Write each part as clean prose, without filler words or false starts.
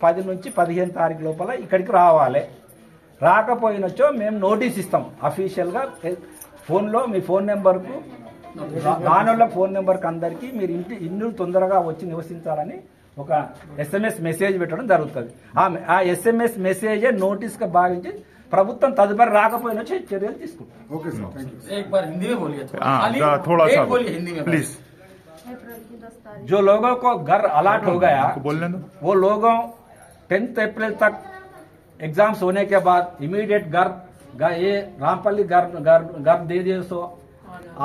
10 నుంచి 15 తారీఖు లోపల ఇక్కడికి రావాలి. రాకపోయినచ్చో మేము నోటీస్ ఇస్తాం అఫీషియల్గా ఫోన్లో. మీ ఫోన్ నెంబర్కు దానివల్ల ఫోన్ నెంబర్కి అందరికీ మీరు ఇల్లు తొందరగా వచ్చి నివసించాలని ఒక SMS మెసేజ్ పెట్టడం జరుగుతుంది. ఆ SMS మెసేజే నోటీస్గా భావించి ప్రభుత్వం తదుపరి రాకపోయినా చర్యలు తీసుకుంటాం. जो लोगों को घर अलाट हो गया वो लोगों 10 अप्रैल तक एग्जाम्स होने के बाद इमीडिएट घर ये रामपल्ली घर दे दिए सो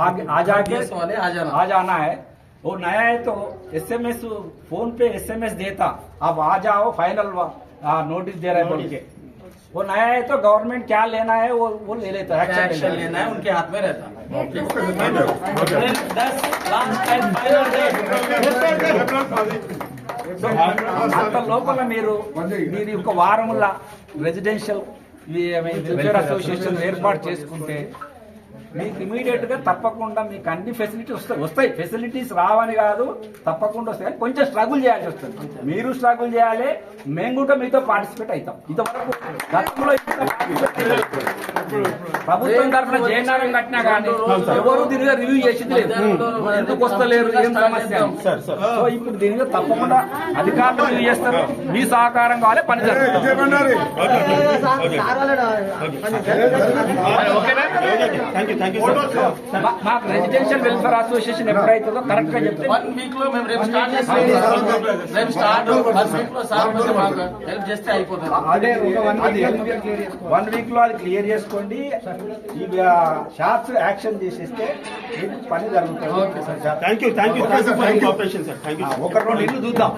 आगे आ जाके आ जाना है. वो नया है तो SMS फोन पे SMS देता अब आ जाओ फाइनल नोटिस दे रहे बोल के. वो नया है तो गवर्नमेंट क्या लेना है वो ले लेता है. एक्शन लेना है उनके हाथ में रहता है. అంత లోపల మీరు ఒక వారంలో రెసిడెన్షియల్ వెల్ఫేర్ అసోసియేషన్ ఏర్పాటు చేసుకుంటే మీకు ఇమీడియట్ గా తప్పకుండా మీకు అన్ని ఫెసిలిటీస్ వస్తాయి. ఫెసిలిటీస్ రావని కాదు, తప్పకుండా వస్తాయి. కొంచెం స్ట్రగుల్ చేయాల్సి వస్తుంది. మీరు స్ట్రగుల్ చేయాలి, మేము కూడా మీతో పార్టిసిపేట్ అవుతాం. ఇంతవరకు గతంలో ప్రభుత్వం తరఫున జయనారం కట్టినా కానీ ఎవరు దీనిగా రివ్యూ చేసింది లేదు. ఎందుకు వస్తలేరు, ఏం సమస్య. సో ఇప్పుడు దీని మీద తప్పకుండా అధికారులు రివ్యూ చేస్తారు. మీ సహకారం కావాలి, పని జరుగుతుంది. మాకు రెసిడెన్షియల్ వెల్ఫేర్ అసోసియేషన్ ఎప్పుడైతుందో కరెక్ట్ గా చెప్తే 1 వీక్ లో మేము రేపు స్టార్ట్ చేస్తాం. చేస్తే అయిపోతుంది. అదే 1 వీక్ లో అది క్లియర్ చేసుకోండి. ఇక షార్ట్స్ యాక్షన్ చేసేస్తే పని జరుగుతుంది. Thank you. 1-2 ఇల్లు చూద్దాం.